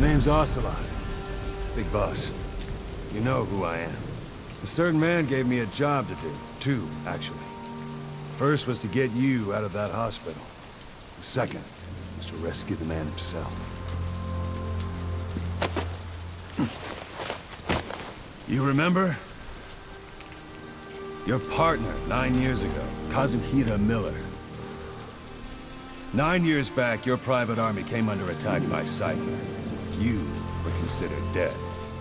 My name's Ocelot. Big boss. You know who I am. A certain man gave me a job to do. Two, actually. First was to get you out of that hospital. The second was to rescue the man himself. You remember? Your partner 9 years ago, Kazuhira Miller. 9 years back, your private army came under attack by Cypher. You were considered dead.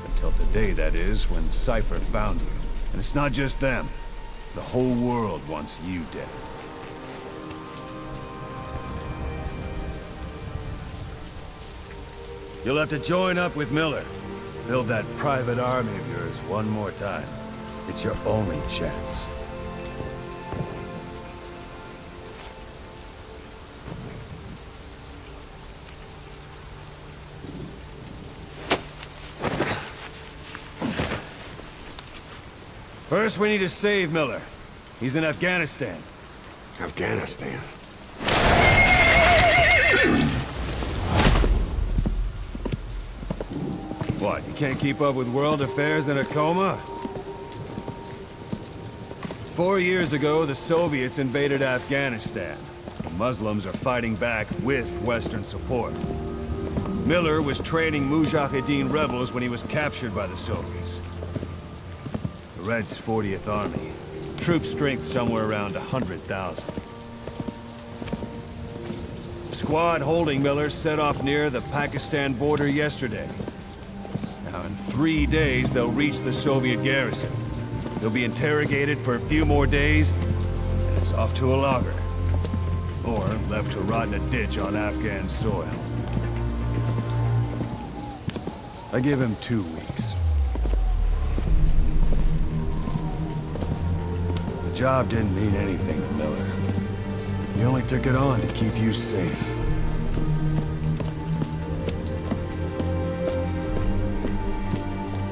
Until today, that is, when Cypher found you. And it's not just them. The whole world wants you dead. You'll have to join up with Miller. Build that private army of yours one more time. It's your only chance. First, we need to save Miller. He's in Afghanistan. Afghanistan? What, you can't keep up with world affairs in a coma? 4 years ago, the Soviets invaded Afghanistan. The Muslims are fighting back with Western support. Miller was training Mujahideen rebels when he was captured by the Soviets. The Reds' 40th Army. Troop strength somewhere around 100,000. The squad holding Miller set off near the Pakistan border yesterday. Now, in 3 days, they'll reach the Soviet garrison. They'll be interrogated for a few more days, and it's off to a lager. Or left to rot in a ditch on Afghan soil. I give him 2 weeks. The job didn't mean anything to Miller. He only took it on to keep you safe.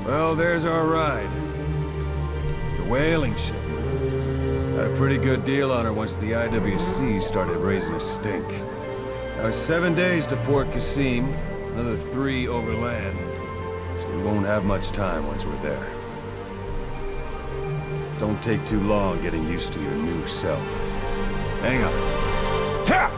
Well, there's our ride. It's a whaling ship. Had a pretty good deal on her once the IWC started raising a stink. Now it's 7 days to Port Qasim, another 3 overland. So we won't have much time once we're there. Don't take too long getting used to your new self. Hang on. Ha!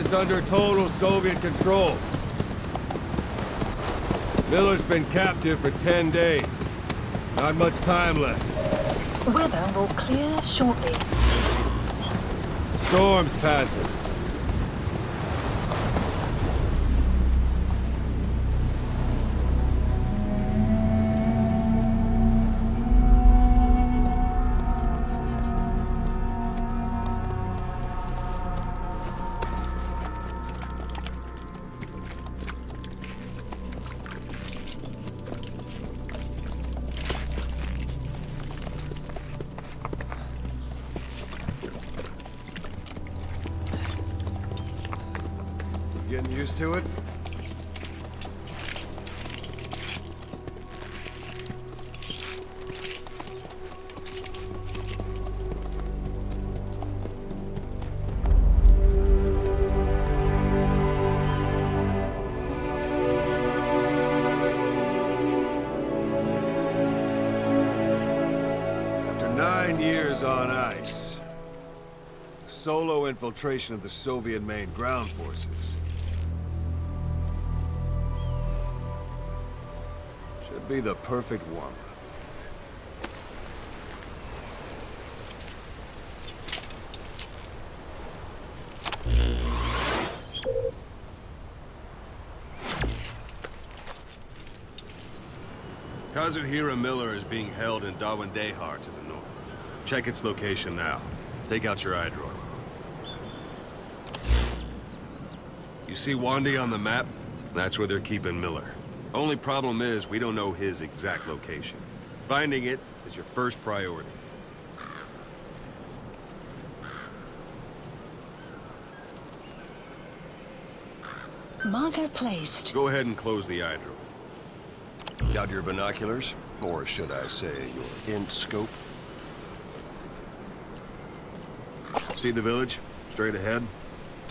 is under total Soviet control. Miller's been captive for 10 days. Not much time left. Weather will clear shortly. The storm's passing. Getting used to it? After 9 years on ice, solo infiltration of the Soviet main ground forces should be the perfect warm-up. Kazuhira Miller is being held in Dawandehar to the north. Check its location now. Take out your iDroid. You see Wandi on the map? That's where they're keeping Miller. Only problem is, we don't know his exact location. Finding it is your first priority. Marker placed. Go ahead and close the iDroid. Got your binoculars? Or should I say, your int scope? See the village? Straight ahead?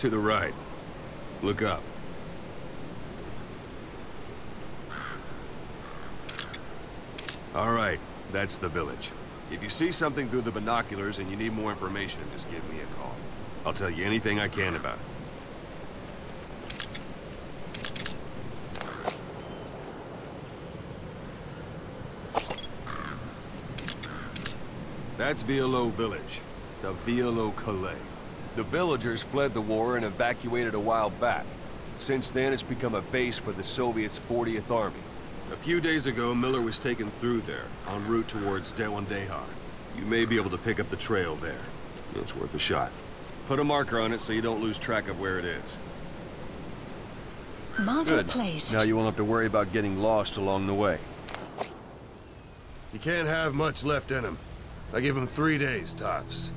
To the right. Look up. All right, that's the village. If you see something through the binoculars and you need more information, just give me a call. I'll tell you anything I can about it. That's Violo Village, the Violo Calais. The villagers fled the war and evacuated a while back. Since then, it's become a base for the Soviets' 40th Army. A few days ago, Miller was taken through there, en route towards Dawandehar. You may be able to pick up the trail there. It's worth a shot. Put a marker on it so you don't lose track of where it is. Marker Good. placed. Now you won't have to worry about getting lost along the way. He can't have much left in him. I give him 3 days, tops.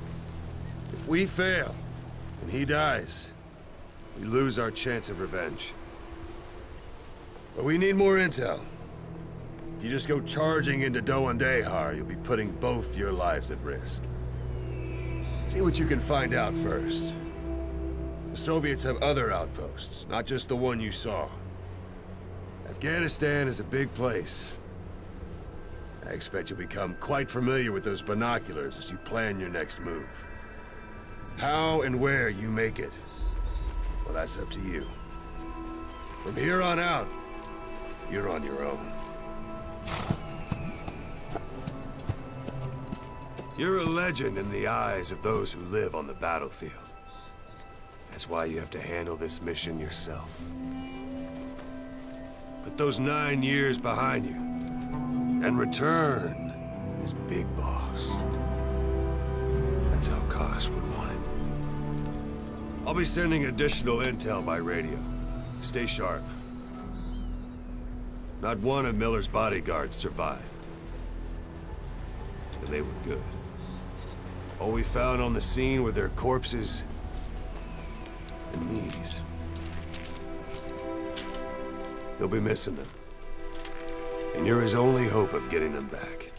If we fail, and he dies, we lose our chance of revenge. But we need more intel. If you just go charging into Dawandehar, you'll be putting both your lives at risk. See what you can find out first. The Soviets have other outposts, not just the one you saw. Afghanistan is a big place. I expect you'll become quite familiar with those binoculars as you plan your next move. How and where you make it, well, that's up to you. From here on out, you're on your own. You're a legend in the eyes of those who live on the battlefield. That's why you have to handle this mission yourself. Put those 9 years behind you, and return as Big Boss. That's how Koss would want it. I'll be sending additional intel by radio. Stay sharp. Not one of Miller's bodyguards survived. And they were good. All we found on the scene were their corpses and knees. You'll be missing them. And you're his only hope of getting them back.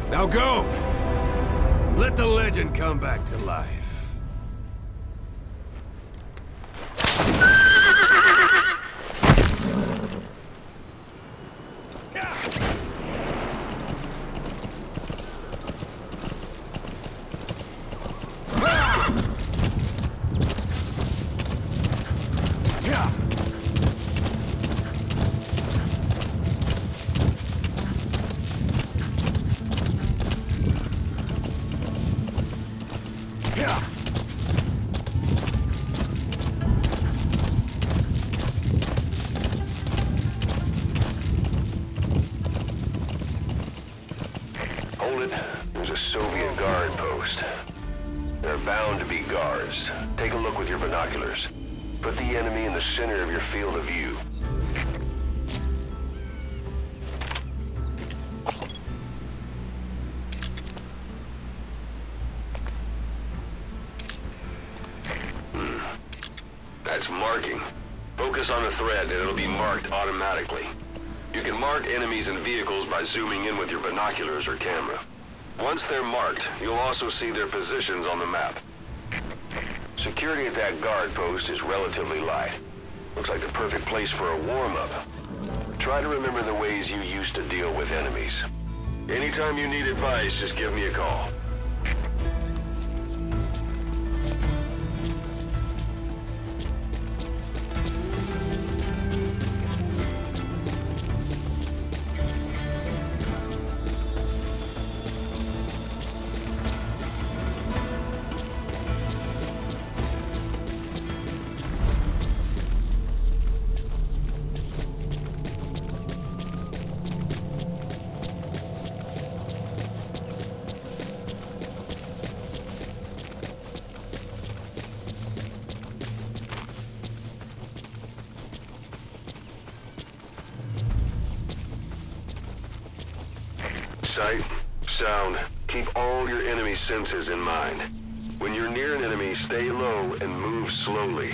Now go! Let the legend come back to life. Soviet guard post. There are bound to be guards. Take a look with your binoculars. Put the enemy in the center of your field of view. That's marking. Focus on a thread and it'll be marked automatically. You can mark enemies and vehicles by zooming in with your binoculars or camera. Once they're marked, you'll also see their positions on the map. Security at that guard post is relatively light. Looks like the perfect place for a warm-up. Try to remember the ways you used to deal with enemies. Anytime you need advice, just give me a call. Sight, sound, keep all your enemy senses in mind. When you're near an enemy, stay low and move slowly.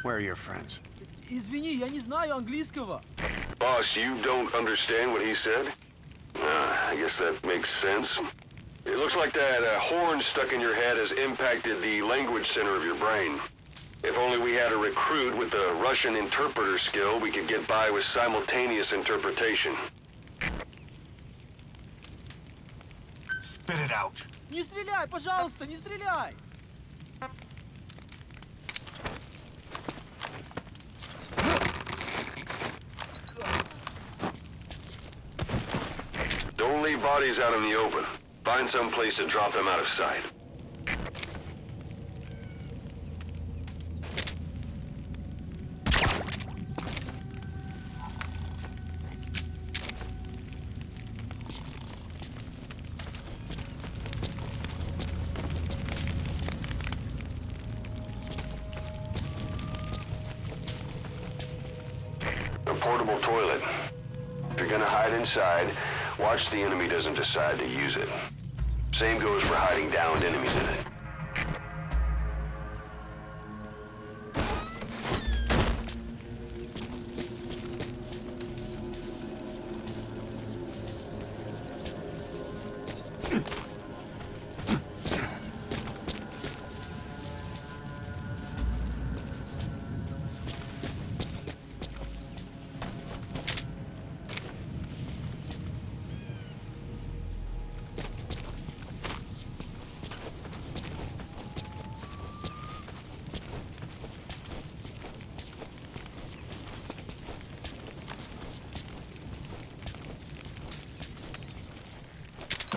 Where are your friends? Извини, я не знаю английского. Boss, you don't understand what he said? I guess that makes sense. It looks like that horn stuck in your head has impacted the language center of your brain. If only we had a recruit with the Russian interpreter skill, we could get by with simultaneous interpretation. Spit it out. Не стреляй, пожалуйста, не стреляй! Don't leave bodies out in the open. Find some place to drop them out of sight. A portable toilet. If you're gonna hide inside, watch the enemy doesn't decide to use it. Same goes for hiding downed enemies in it.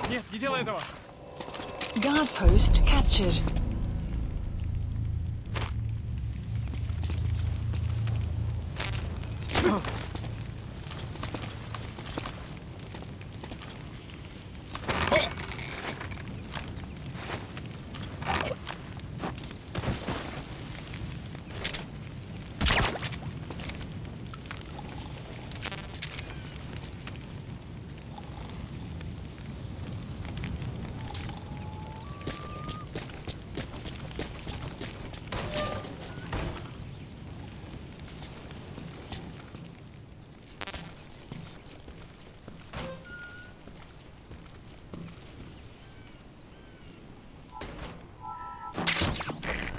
Нет, не делай этого! Guard post captured.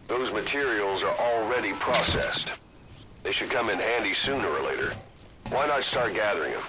Those materials are already processed. They should come in handy sooner or later. Why not start gathering them?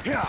Yeah.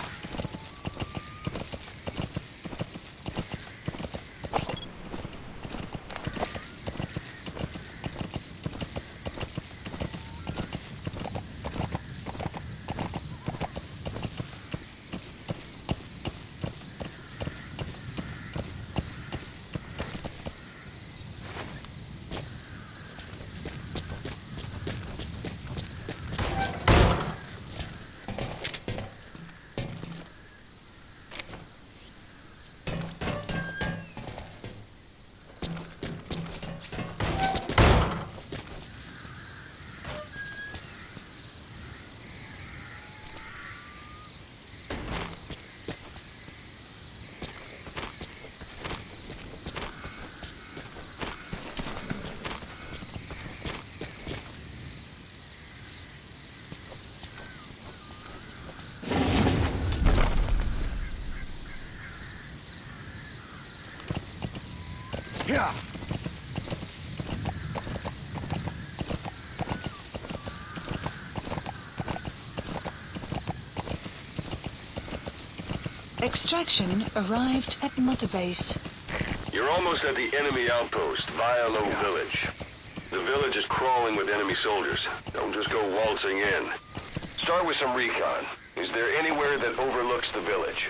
Yeah. Extraction arrived at Mother Base. You're almost at the enemy outpost, Vialo Village. The village is crawling with enemy soldiers. Don't just go waltzing in. Start with some recon. Is there anywhere that overlooks the village?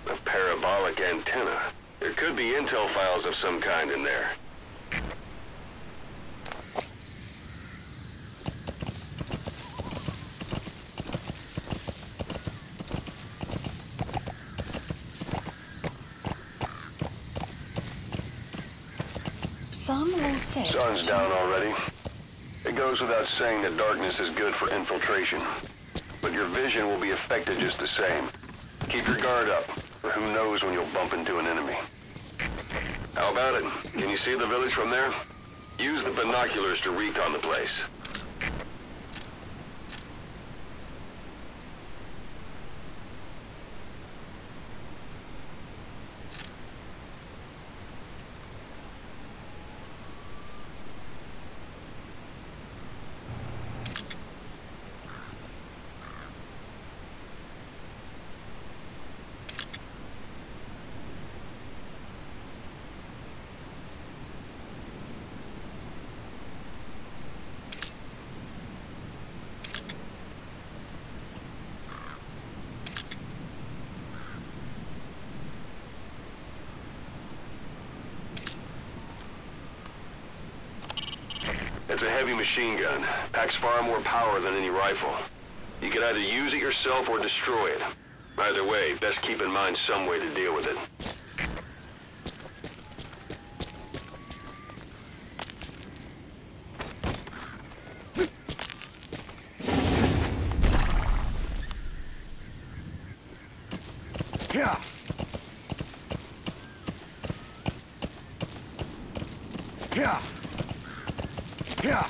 A parabolic antenna. There could be intel files of some kind in there. Some will set. Sun's down already. It goes without saying that darkness is good for infiltration. But your vision will be affected just the same. Keep your guard up, or who knows when you'll bump into an enemy. How about it? Can you see the village from there? Use the binoculars to recon the place. It's a heavy machine gun. Packs far more power than any rifle. You can either use it yourself or destroy it. Either way, best keep in mind some way to deal with it. Yeah. Yeah. Yeah.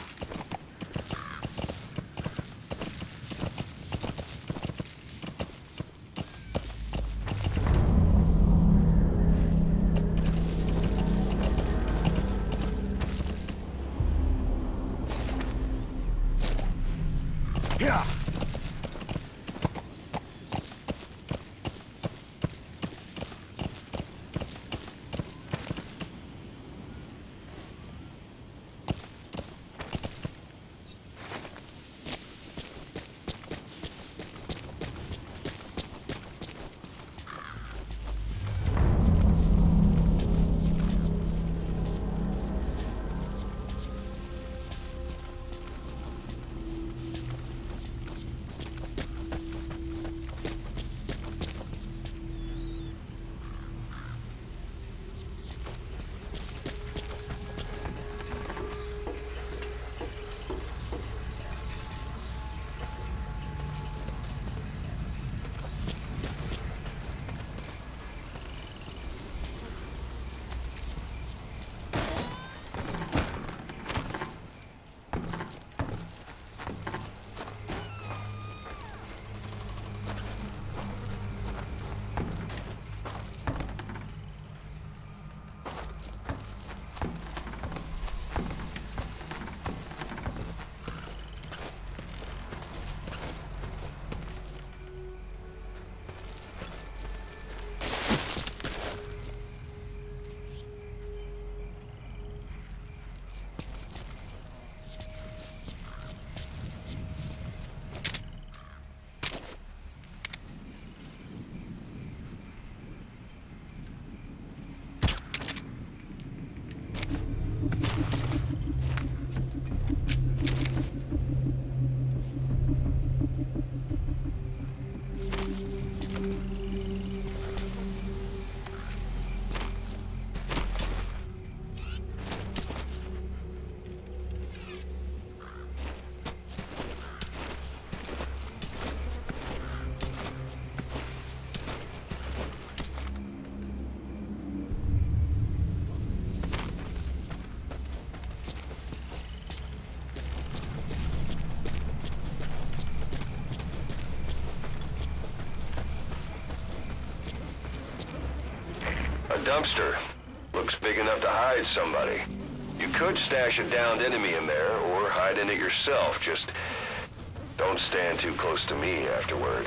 Yeah. A dumpster. Looks big enough to hide somebody. You could stash a downed enemy in there, or hide in it yourself. Just don't stand too close to me afterward.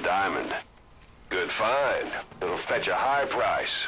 diamond. Good find. It'll fetch a high price.